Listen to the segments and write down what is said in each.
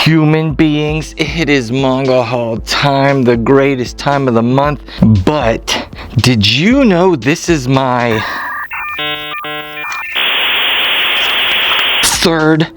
human beings, it is manga haul time, the greatest time of the month. But did you know this is my third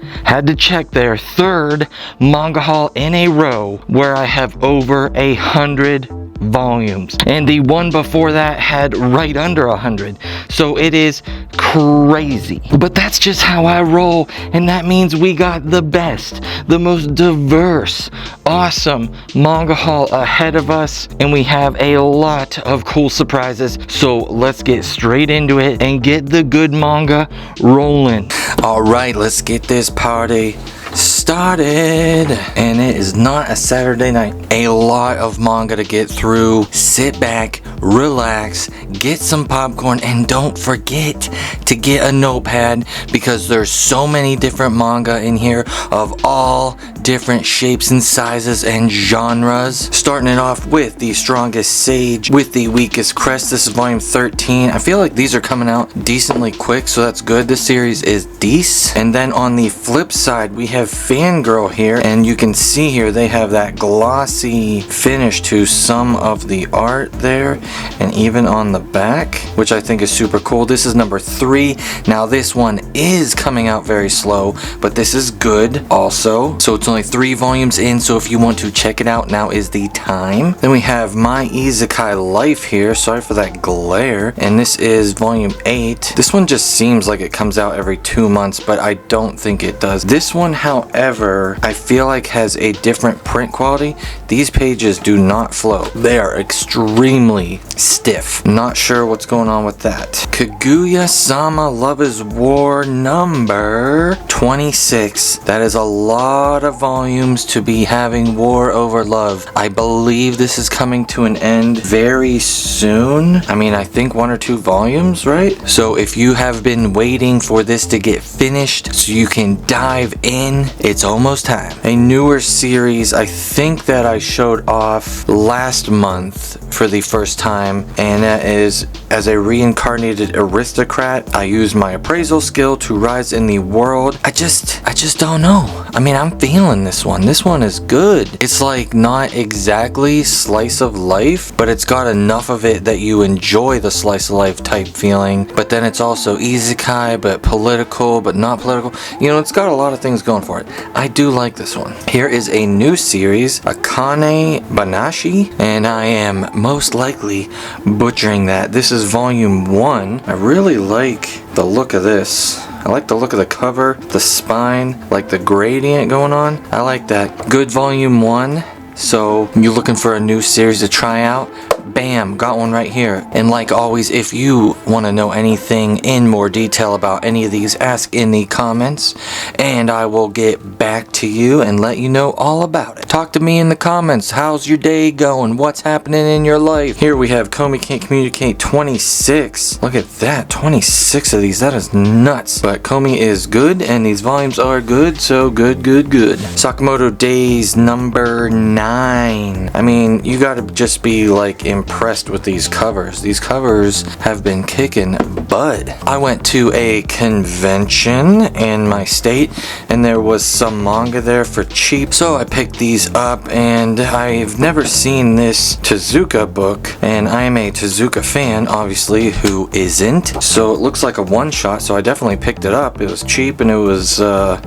manga haul in a row where I have over 100 volumes, and the one before that had right under 100, so it is crazy. But that's just how I roll, and that means we got the best, the most diverse, awesome manga haul ahead of us, and we have a lot of cool surprises. So let's get straight into it and get the good manga rolling. Alright, let's get this party started. And it is not a Saturday night. A lot of manga to get through. Sit back, relax, get some popcorn, and don't forget to get a notepad because there's so many different manga in here of all different shapes and sizes and genres. Starting it off with the strongest sage with the weakest crest. This is volume 13. I feel like these are coming out decently quick, so that's good. This series is decent. And then on the flip side, we have Fangirl here, and you can see here they have that glossy finish to some of the art there, and even on the back, which I think is super cool. This is number 3. Now this one is coming out very slow, but this is good also. So it's only 3 volumes in, so if you want to check it out, now is the time. Then we have My Isekai Life here. Sorry for that glare. And this is volume 8. This one just seems like it comes out every 2 months, but I don't think it does. This one, however, I feel like has a different print quality. These pages do not flow. They are extremely stiff. Not sure what's going on with that. Kaguya-sama Love is War number 26. That is a lot of volumes to be having war over love. I believe this is coming to an end very soon. I mean, I think 1 or 2 volumes, right? So if you have been waiting for this to get finished so you can dive in, it's almost time. A newer series, I think that I showed off last month for the first time, and that is As a Reincarnated Aristocrat. I use my appraisal skill to rise in the world. I just don't know. I mean, I'm feeling this one. This one is good. It's like not exactly slice of life, but it's got enough of it that you enjoy the slice of life type feeling. But then it's also isekai, but political, but not political. You know, it's got a lot of things going for it. I do like this one. Here is a new series, Akane Banashi, and I am most likely butchering that. This is volume 1. I really like the look of this. I like the look of the cover, the spine, like the gradient going on. I like that. Good volume 1. So you're looking for a new series to try out? Bam, got one right here. And like always, if you want to know anything in more detail about any of these, ask in the comments and I will get back to you and let you know all about it. Talk to me in the comments. How's your day going? What's happening in your life? Here we have Komi Can't Communicate 26. Look at that, 26 of these. That is nuts. But Komi is good and these volumes are good, so good. Sakamoto Days number 9. I mean, you gotta just be like impressed with these covers. These covers have been kicking butt. I went to a convention in my state and there was some manga there for cheap, so I picked these up, and I've never seen this Tezuka book, and I am a Tezuka fan, obviously, who isn't? So it looks like a one-shot, so I definitely picked it up. It was cheap and it was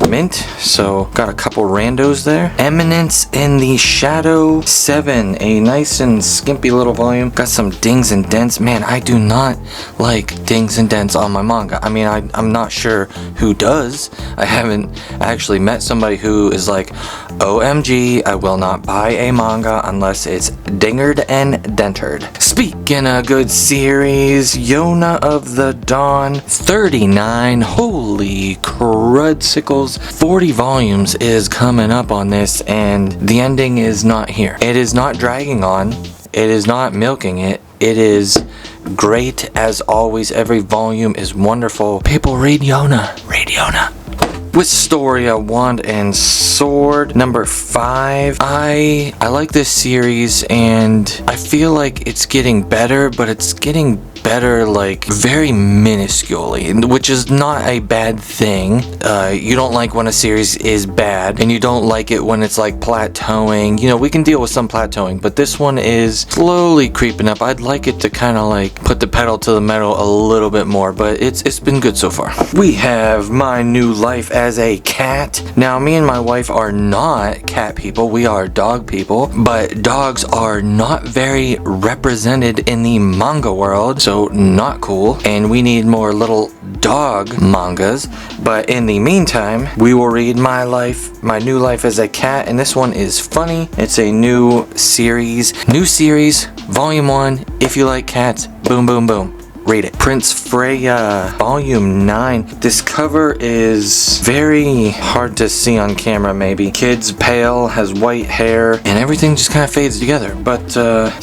mint, so got a couple randos there. Eminence in the Shadow 7, a nice and skimpy little volume. Got some dings and dents. Man, I do not like dings and dents on my manga. I mean, I'm not sure who does. I haven't actually met somebody who is like, OMG, I will not buy a manga unless it's dingered and dentered. Speaking of good series, Yona of the Dawn 39. Holy crudsickles. 40 volumes is coming up on this, and the ending is not here. It is not dragging on. It is not milking it. It is great as always. Every volume is wonderful. People, read Yona. Read Yona. Wistoria Wand and Sword number 5. I like this series, and I feel like it's getting better, but it's getting better like very minusculely, which is not a bad thing. You don't like when a series is bad, and you don't like it when it's like plateauing. You know, we can deal with some plateauing, but this one is slowly creeping up. I'd like it to kind of like put the pedal to the metal a little bit more, but it's been good so far. We have My New Life as a Cat. Now, me and my wife are not cat people, we are dog people, but dogs are not very represented in the manga world, so not cool, and we need more little dog mangas. But in the meantime, we will read My New Life as a Cat, and this one is funny. It's a new series, volume 1. If you like cats, boom boom boom, read it. Prince Freya, volume 9. This cover is very hard to see on camera maybe. Kid's pale, has white hair, and everything just kind of fades together. But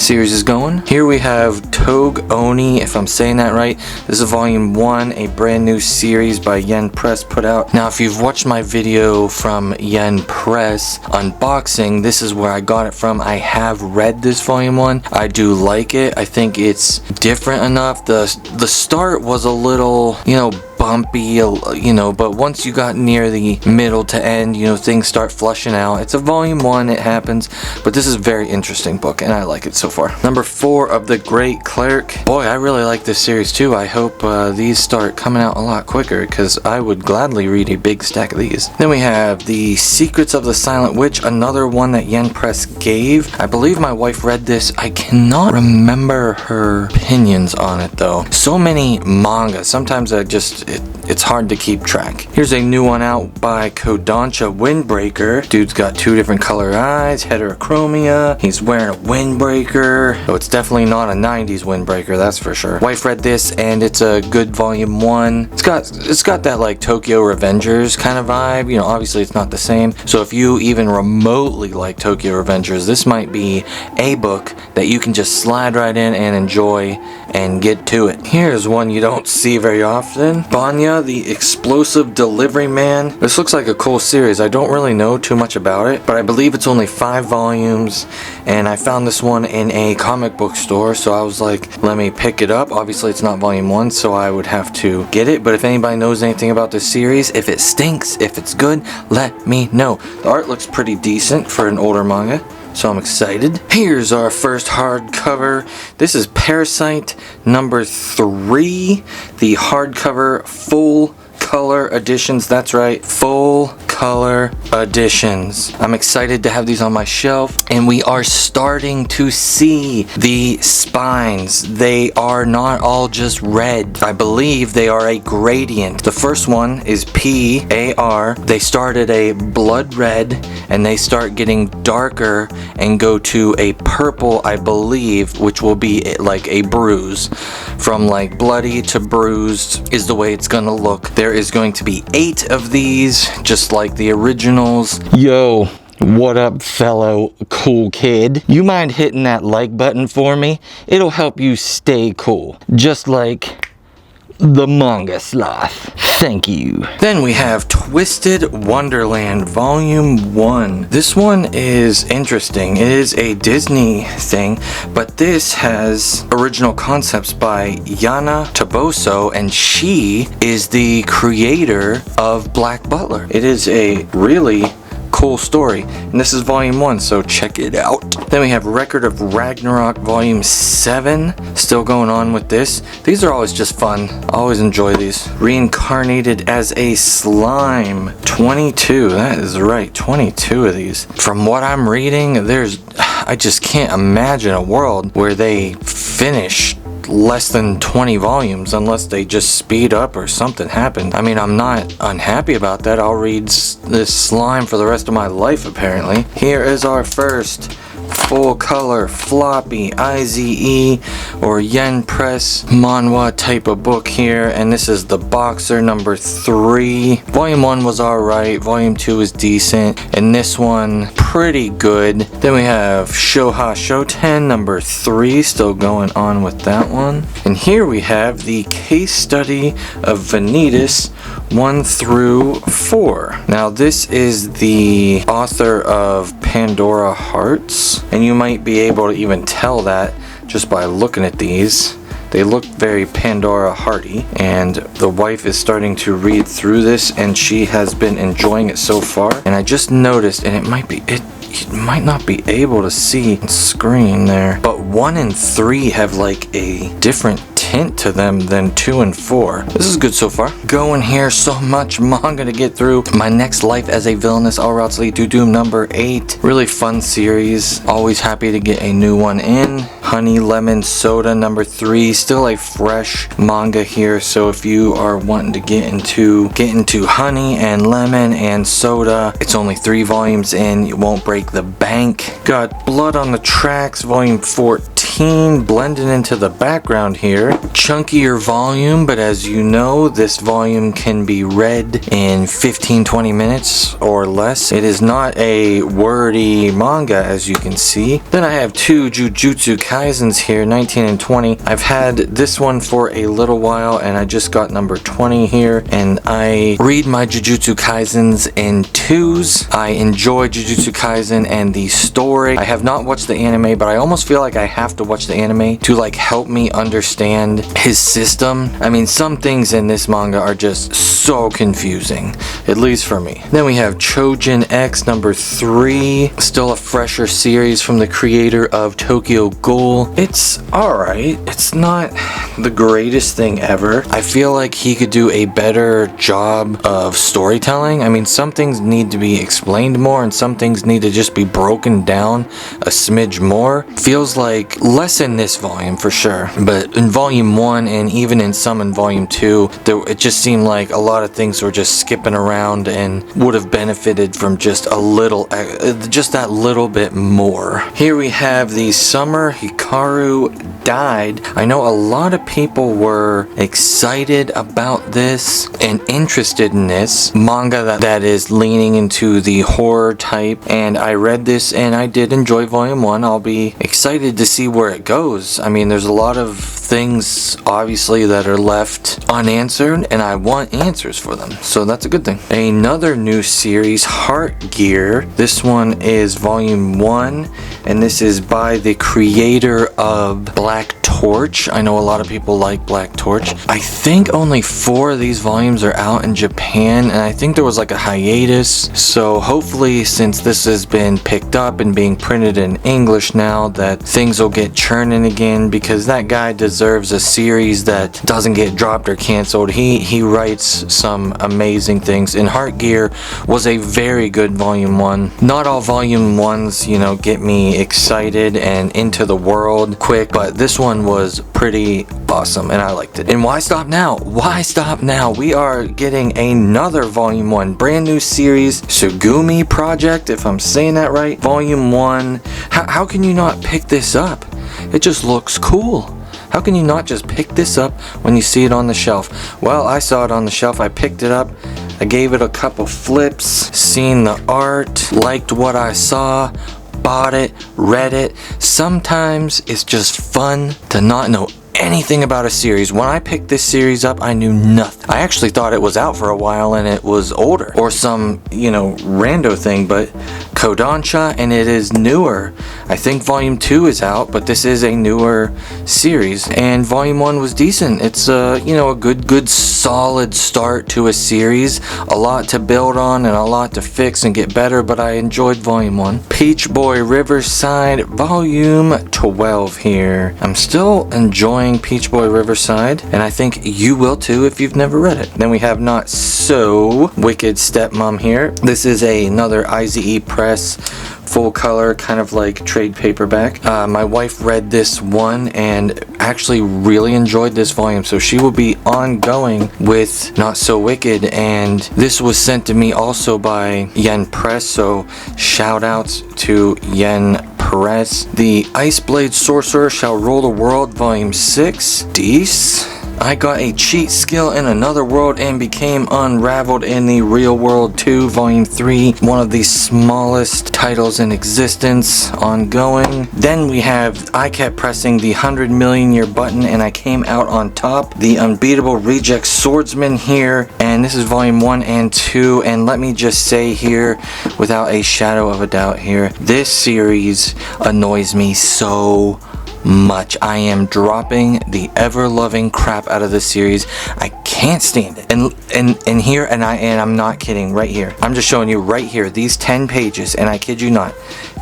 series is going. Here we have Toge Oni, if I'm saying that right. This is volume 1, a brand new series by Yen Press put out. Now, if you've watched my video from Yen Press unboxing, this is where I got it from. I have read this volume 1. I do like it. I think it's different enough. The start was a little, you know, bumpy, you know, but once you got near the middle to end, you know, things start flushing out. It's a volume 1, it happens, but this is a very interesting book, and I like it so far. Number 4 of The Great Cleric. Boy, I really like this series too. I hope these start coming out a lot quicker, because I would gladly read a big stack of these. Then we have The Secrets of the Silent Witch, another one that Yen Press gave. I believe my wife read this. I cannot remember her opinions on it though. So many manga. Sometimes it's hard to keep track. Here's a new one out by Kodansha, Windbreaker. Dude's got 2 different color eyes, heterochromia. He's wearing a windbreaker. So it's definitely not a 90s windbreaker, that's for sure. Wife read this, and it's a good volume 1. It's got that like Tokyo Revengers kind of vibe. You know, obviously it's not the same. So if you even remotely like Tokyo Revengers, this might be a book that you can just slide right in and enjoy and get to it. Here's one you don't see very often. Banya, the Explosive Delivery Man. This looks like a cool series. I don't really know too much about it, but I believe it's only 5 volumes, and I found this one in a comic book store, so I was like, let me pick it up. Obviously it's not volume 1, so I would have to get it, but if anybody knows anything about this series, if it stinks, if it's good, let me know. The art looks pretty decent for an older manga, so I'm excited. Here's our first hardcover. This is Parasite number 3, the hardcover full color editions. That's right, full color editions. I'm excited to have these on my shelf, and we are starting to see the spines. They are not all just red. I believe they are a gradient. The first one is PAR. They start at a blood red, and they start getting darker and go to a purple, I believe, which will be like a bruise. From like bloody to bruised is the way it's gonna look. There is going to be 8 of these, just like the originals. Yo, what up, fellow cool kid? You mind hitting that like button for me? It'll help you stay cool, just like TheMangaSloth. Thank you. Then we have Twisted Wonderland Volume 1. This one is interesting. It is a Disney thing, but this has original concepts by Yana Taboso, and she is the creator of Black Butler. It is a really cool story, and this is volume 1, so check it out. Then we have Record of Ragnarok volume 7, still going on with this. These are always just fun. I always enjoy these. Reincarnated as a Slime 22. That is right, 22 of these. From what I'm reading, I just can't imagine a world where they finish less than 20 volumes unless they just speed up or something happened. I mean, I'm not unhappy about that. I'll read this slime for the rest of my life, apparently. Here is our first full color floppy IZE or Yen Press manhwa type of book here, and this is The Boxer number 3. Volume 1 was alright, volume 2 is decent, and this one pretty good. Then we have Shoha Shoten number 3, still going on with that one. And here we have the case study of Vanitas 1 through 4. Now this is the author of Pandora Hearts, and you might be able to even tell that just by looking at these. They look very Pandora Hardy, and the wife is starting to read through this, and she has been enjoying it so far. And I just noticed, and you might not be able to see on screen there, but 1 and 3 have like a different tint to them than 2 and 4. This is good so far. Going here, so much manga to get through. My Next Life as a Villainous Alratli Dudum number 8. Really fun series. Always happy to get a new one in. Honey Lemon Soda number 3. Still a fresh manga here, so if you are wanting to get into honey and lemon and soda, it's only 3 volumes in. You won't break the bank. Got Blood on the Tracks volume 14 blended into the background here. Chunkier volume, but as you know, this volume can be read in 15-20 minutes or less. It is not a wordy manga, as you can see. Then I have 2 Jujutsu Kaisens here, 19 and 20. I've had this one for a little while, and I just got number 20 here, and I read my Jujutsu Kaisens in 2s. I enjoy Jujutsu Kaisen and the story. I have not watched the anime, but I almost feel like I have to watch the anime to like help me understand his system. I mean, some things in this manga are just so confusing, at least for me. Then we have Chojin X number 3, still a fresher series from the creator of Tokyo Ghoul. It's alright. It's not the greatest thing ever. I feel like he could do a better job of storytelling. I mean, some things need to be explained more, and some things need to just be broken down a smidge more. Feels like less in this volume for sure, but in volume 1 and even in some in volume 2, it just seemed like a lot of things were just skipping around and would have benefited from just a little, just that little bit more. Here we have the Summer Hikaru Died. I know a lot of people were excited about this and interested in this manga that is leaning into the horror type, and I read this and I did enjoy volume 1. I'll be excited to see where it goes. I mean, there's a lot of things obviously that are left unanswered, and I want answers for them, so that's a good thing. Another new series, Heart Gear. This one is volume 1, and this is by the creator of Black Torch. I know a lot of people like Black Torch. I think only 4 of these volumes are out in Japan, and I think there was like a hiatus, so hopefully since this has been picked up and being printed in English now, that things will get churning again, because that guy deserves a series that doesn't get dropped or canceled. He writes some amazing things, and Heart Gear was a very good volume 1. Not all volume 1s, you know, get me excited and into the world quick, but this one was pretty awesome and I liked it. And why stop now? Why stop now? We are getting another volume 1, brand new series, Sugumi Project, if I'm saying that right, volume 1. How can you not pick this up? It just looks cool. How can you not just pick this up when you see it on the shelf? Well, I saw it on the shelf, I picked it up, I gave it a couple flips, seen the art, liked what I saw, bought it, read it. Sometimes it's just fun to not know anything about a series. When I picked this series up, I knew nothing. I actually thought it was out for a while and it was older, or some, you know, rando thing, but Kodansha, and it is newer. I think volume 2 is out, but this is a newer series, and volume 1 was decent. It's you know, a good solid start to a series. A lot to build on and a lot to fix and get better, but I enjoyed volume 1. Peach Boy Riverside volume 12 here. I'm still enjoying Peach Boy Riverside, and I think you will too if you've never read it. Then we have Not So Wicked Stepmom here. This is another IZE Press full color, kind of like trade paperback. My wife read this one and actually really enjoyed this volume, so she will be ongoing with Not So Wicked, and this was sent to me also by Yen Press, so shout outs to Yen Press. The Ice Blade Sorcerer Shall Rule the World volume 6. Deece. I got a cheat skill in another world and became unraveled in the real world 2 volume 3, one of the smallest titles in existence, ongoing. Then we have I kept pressing the 100 million year button and I came out on top, the Unbeatable Reject Swordsman here, and this is volume 1 and 2. And let me just say here, without a shadow of a doubt here, this series annoys me so much. I am dropping the ever-loving crap out of this series. I can't stand it. And here, and I'm not kidding, right here. I'm just showing you right here, these 10 pages, and I kid you not,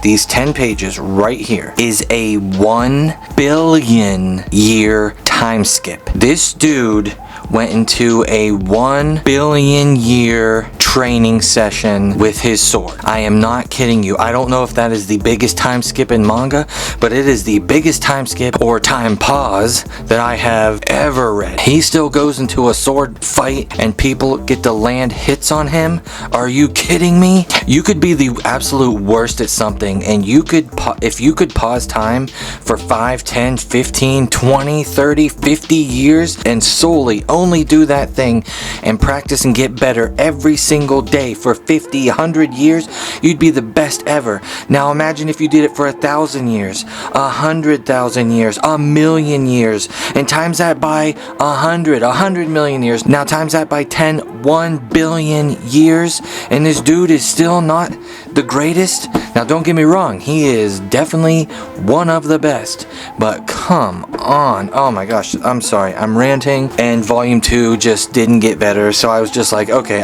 these 10 pages right here is a 1 billion year time skip. This dude went into a 1 billion year training session with his sword. I am not kidding you. I don't know if that is the biggest time skip in manga, but it is the biggest time skip or time pause that I have ever read. He still goes into a sword fight and people get to land hits on him. Are you kidding me? You could be the absolute worst at something and you could, if you could pause time for 5, 10, 15, 20, 30, 50 years and solely only do that thing and practice and get better every single day for 50, 100 years, you'd be the best ever. Now imagine if you did it for 1,000 years, 100,000 years, 1,000,000 years, and times that by 100 million years. Now times that by 10, 1 billion years, and this dude is still not the greatest. Now don't get me wrong, he is definitely one of the best, but come on. Oh my gosh, I'm sorry, I'm ranting, and volume 2 just didn't get better, so I was just like, okay,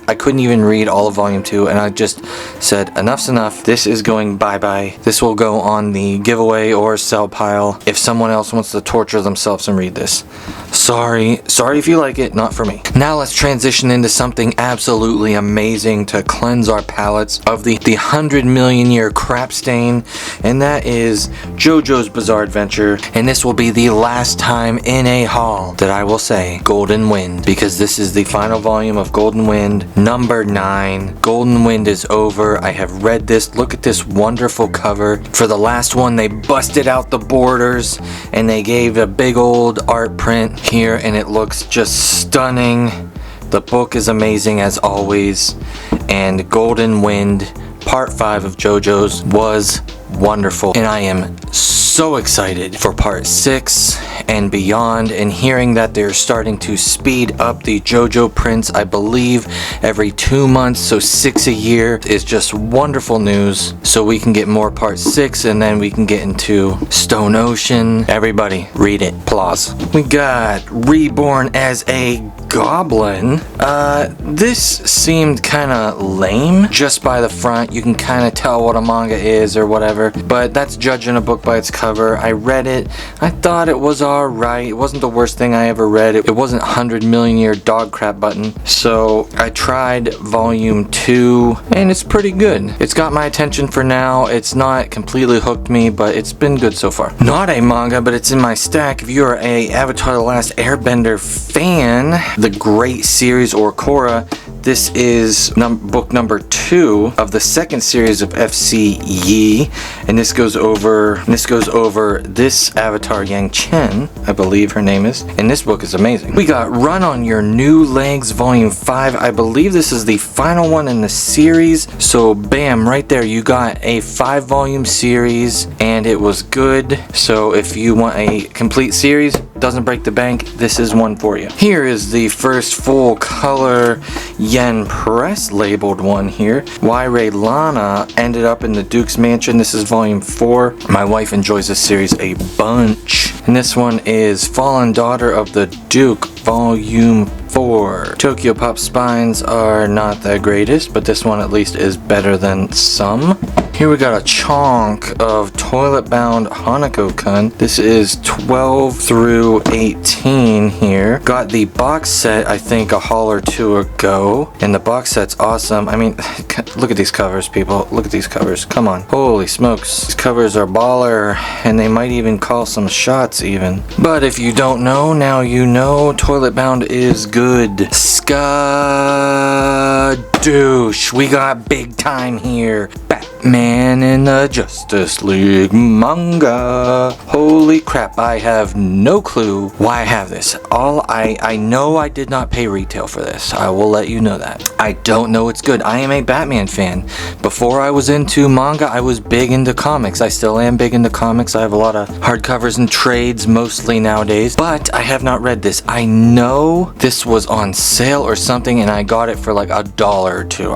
I couldn't even read all of volume 2, and I just said, enough's enough. This is going bye-bye. This will go on the giveaway or sell pile if someone else wants to torture themselves and read this. Sorry if you like it, not for me. Now let's transition into something absolutely amazing to cleanse our palates of the 100 million year crap stain, and that is JoJo's Bizarre Adventure, and this will be the last time in a haul that I will say Golden Wind, because this is the final volume of Golden Wind, number 9. Golden Wind is over. I have read this. Look at this wonderful cover. For the last one, they busted out the borders and they gave a big old art print here, and it looks just stunning. The book is amazing as always, and Golden Wind Part 5 of JoJo's was wonderful, and I am so excited for part 6 and beyond, and hearing that they're starting to speed up the JoJo prints, I believe every 2 months, so 6 a year, is just wonderful news. So we can get more part 6 and then we can get into Stone Ocean. Everybody read it, applause. We got Reborn as a Goblin. This seemed kind of lame just by the front. You can kind of tell what a manga is or whatever, but that's judging a book by its cover. I read it. I thought it was alright. It wasn't the worst thing I ever read. It wasn't 100 million year dog crap button. So I tried volume 2 and it's pretty good. It's got my attention for now. It's not completely hooked me, but it's been good so far. Not a manga, but it's in my stack. If you are a Avatar: The Last Airbender fan, the great series or Korra, this is book number 2 of the second series of FC Yi, and this goes over this Avatar Yang Chen, I believe her name is, and this book is amazing. We got Run on Your New Legs volume 5. I believe this is the final one in the series, so bam, right there you got a 5 volume series, and it was good. So if you want a complete series, doesn't break the bank, this is one for you. Here is the first full color Yen Press labeled one here. Wairei Lana ended up in the Duke's Mansion. This is volume 4. My wife enjoys this series a bunch. And this one is Fallen Daughter of the Duke, volume 4. Tokyo Pop spines are not the greatest, but this one at least is better than some. Here we got a chunk of Toilet Bound Hanako-kun. This is 12 through 18 here. Got the box set, I think, a haul or two ago. And the box set's awesome. I mean, look at these covers, people. Look at these covers. Come on. Holy smokes. These covers are baller, and they might even call some shots even. But if you don't know, now you know. Toilet Bound is good. Skadoosh. We got big time here. Batman in the Justice League manga. Holy crap, I have no clue why I have this. I know I did not pay retail for this. I will let you know that. I don't know it's good. I am a Batman fan. Before I was into manga, I was big into comics. I still am big into comics. I have a lot of hardcovers and trades mostly nowadays, but I have not read this. I know this was on sale or something, and I got it for like $1 or $2.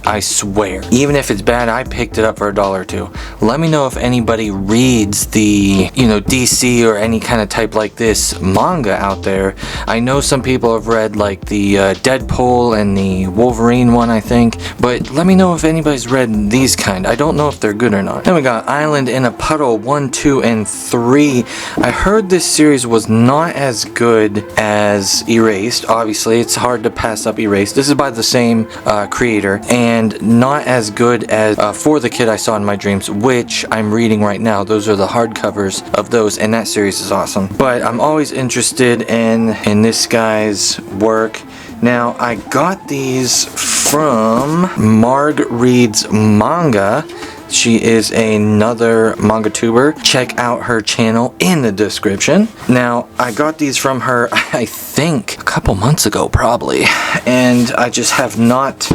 I swear. Even if it's bad, and I picked it up for $1 or $2. Let me know if anybody reads the, DC or any kind of type like this manga out there. I know some people have read like the Deadpool and the Wolverine one, I think, but let me know if anybody's read these kind. I don't know if they're good or not. Then we got Island in a Puddle 1, 2, and 3. I heard this series was not as good as Erased. Obviously, it's hard to pass up Erased. This is by the same creator, and not as good as For the Kid I Saw in My Dreams, which I'm reading right now. Those are the hardcovers of those, and that series is awesome. But I'm always interested in this guy's work. Now, I got these from Marg Reads Manga. She is another manga tuber. Check out her channel in the description. Now, I got these from her, I think, a couple months ago, probably. And I just have not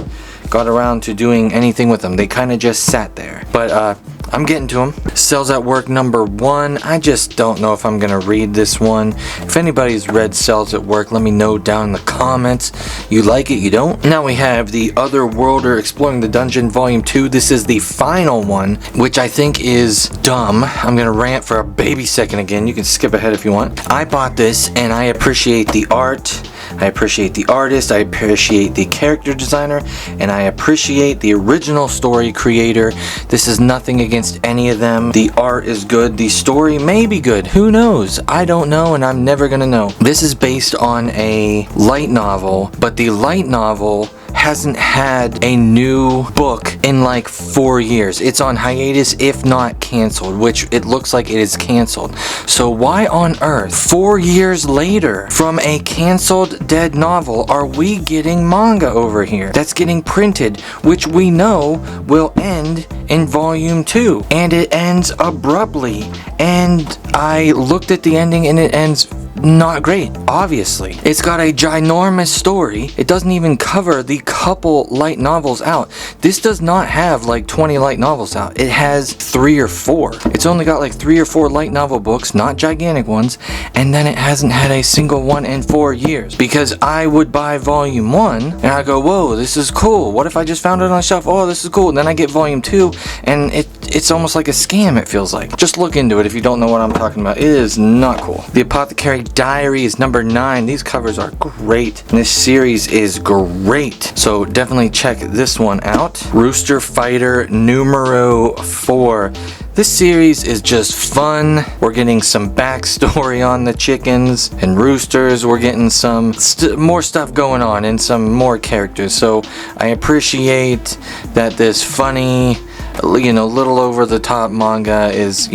got around to doing anything with them. They kind of just sat there. But, I'm getting to them. Cells at Work number 1. I just don't know if I'm going to read this one. If anybody's read Cells at Work, let me know down in the comments. You like it, you don't? Now we have The Other Worlder Exploring the Dungeon Volume 2. This is the final one, which I think is dumb. I'm going to rant for a baby second again. You can skip ahead if you want. I bought this and I appreciate the art. I appreciate the artist, I appreciate the character designer, and I appreciate the original story creator. This is nothing against any of them. The art is good, the story may be good, who knows? I don't know, and I'm never gonna know. This is based on a light novel, but the light novel hasn't had a new book in like 4 years. It's on hiatus, if not canceled, which it looks like it is canceled. So why on earth, 4 years later, from a canceled dead novel, are we getting manga over here that's getting printed, which we know will end in volume 2, and it ends abruptly, and I looked at the ending and it ends not great, obviously. It's got a ginormous story. It doesn't even cover the couple light novels out. This does not have like 20 light novels out. It has 3 or 4. It's only got like 3 or 4 light novel books, not gigantic ones, and then it hasn't had a single one in 4 years. Because I would buy volume 1 and I go, whoa, this is cool. What if I just found it on a shelf? Oh, this is cool. And then I get volume 2 and it's almost like a scam, it feels like. Just look into it if you don't know what I'm talking about. It is not cool. The Apothecary Diaries number 9. These covers are great. And this series is great. So definitely check this one out. Rooster Fighter numero 4. This series is just fun. We're getting some backstory on the chickens and roosters. We're getting some more stuff going on and some more characters. So I appreciate that this funny, little over the top manga is,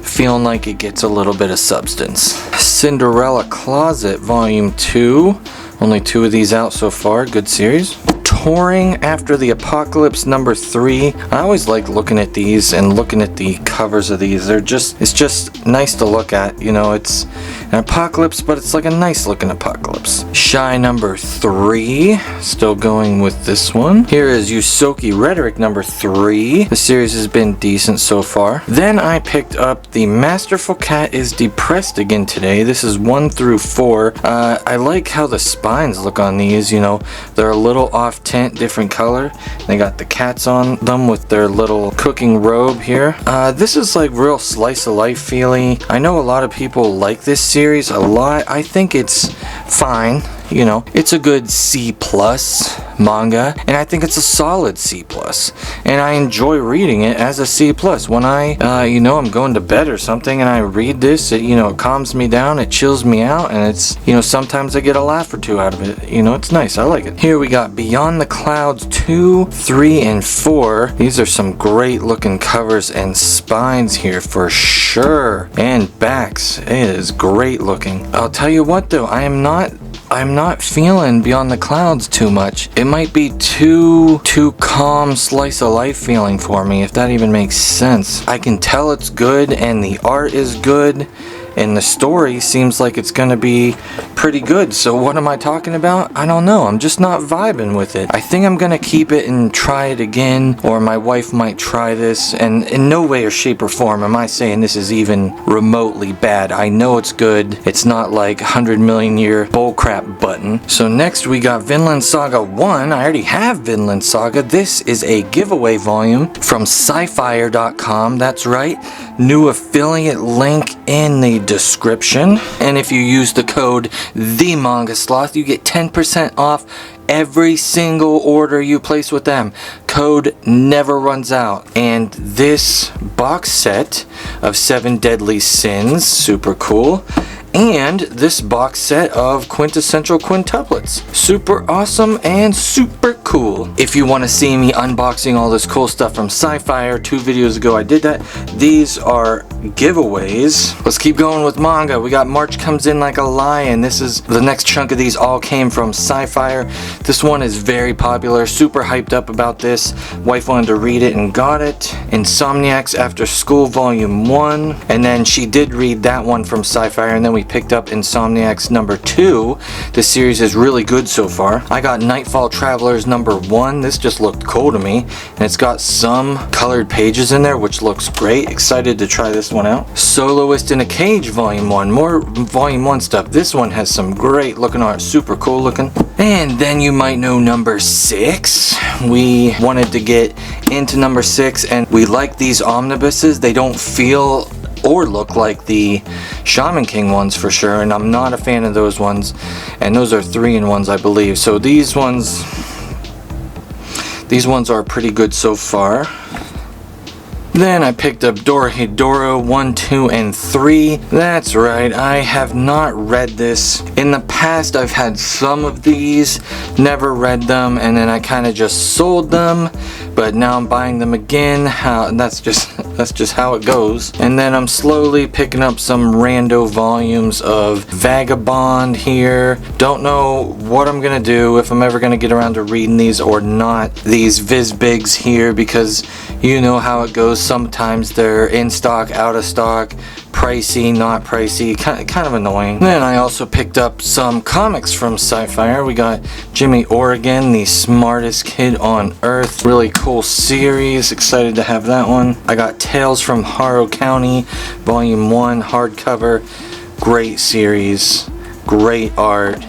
feeling like it gets a little bit of substance. Cinderella Closet Volume 2. Only 2 of these out so far. Good series. Touring After the Apocalypse number 3. I always like looking at these and looking at the covers of these. It's just nice to look at. It's an apocalypse, but it's like a nice looking apocalypse. Shy number 3. Still going with this one. Here is Yusoki Rhetoric number 3. The series has been decent so far. Then I picked up The Masterful Cat is Depressed Again today. This is 1 through 4. I like how the spines look on these. They're a little off tint, different color. They got the cats on them with their little cooking robe here. This is like real slice of life feeling. I know a lot of people like this series a lot. I think it's fine. It's a good C+ manga, and I think it's a solid C+. And I enjoy reading it as a C+. When I'm going to bed or something and I read this, it calms me down, it chills me out, and it's, sometimes I get a laugh or 2 out of it. It's nice, I like it. Here we got Beyond the Clouds 2, 3, and 4. These are some great looking covers and spines here for sure. And backs, it is great looking. I'll tell you what though, I'm not feeling Beyond the Clouds too much. It might be too calm slice of life feeling for me, if that even makes sense. I can tell it's good and the art is good and the story seems like it's gonna be pretty good. So what am I talking about? I don't know. I'm just not vibing with it. I think I'm gonna keep it and try it again, or my wife might try this, and in no way or shape or form am I saying this is even remotely bad. I know it's good. It's not like 100 million year bullcrap button. So next we got Vinland Saga 1. I already have Vinland Saga. This is a giveaway volume from Scifier.com. That's right. New affiliate link in the description. And if you use the code TheMangaSloth, you get 10% off every single order you place with them. Code never runs out. And this box set of 7 Deadly Sins, super cool. And this box set of quintessential quintuplets, super awesome and super cool. If you want to see me unboxing all this cool stuff from Scifier, 2 videos ago I did that. These are giveaways. Let's keep going with manga. We got March Comes In Like a Lion. This is the next chunk of these, all came from Scifier. This one is very popular, super hyped up about this. Wife wanted to read it and got it. Insomniacs After School Volume 1. And then she did read that one from Scifier, and then we picked up Insomniacs number 2. The series is really good so far. I got Nightfall Travelers number 1. This just looked cool to me, and it's got some colored pages in there, which looks great. Excited to try this one out. Soloist in a Cage Volume 1. More Volume 1 stuff. This one has some great looking art, super cool looking. And then you might know number 6. We wanted to get into number 6, and we like these omnibuses. They don't feel or look like the Shaman King ones for sure, and I'm not a fan of those ones, and those are 3-in-1s I believe. So these ones are pretty good so far. Then I picked up Dorohedoro 1, 2, and 3. That's right, I have not read this. In the past I've had some of these, never read them, and then I kind of just sold them, but now I'm buying them again. That's just how it goes. And then I'm slowly picking up some rando volumes of Vagabond here. Don't know what I'm gonna do, if I'm ever gonna get around to reading these or not. These Vizbigs here, because you know how it goes. Sometimes they're in stock, out of stock, pricey, not pricey, kind of annoying. Then I also picked up some comics from Scifier. We got Jimmy Oregon, the smartest kid on earth. Really cool series, excited to have that one. I got Tales from Harrow County, Volume 1, hardcover. Great series, great art,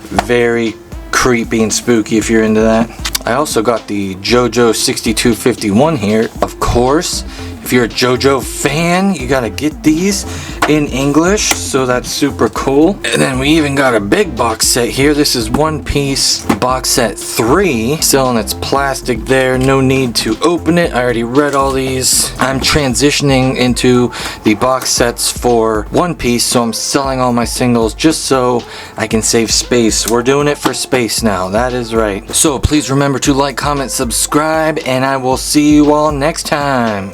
very creepy and spooky if you're into that. I also got the JoJo 6251 here. Of course, if you're a JoJo fan, you gotta get these in English, so that's super cool. And then we even got a big box set here. This is One Piece box set 3, still in its plastic there. No need to open it. I already read all these. I'm transitioning into the box sets for One Piece, so I'm selling all my singles just so I can save space. We're doing it for space now, that is right. So please remember to like, comment, subscribe, and I will see you all next time.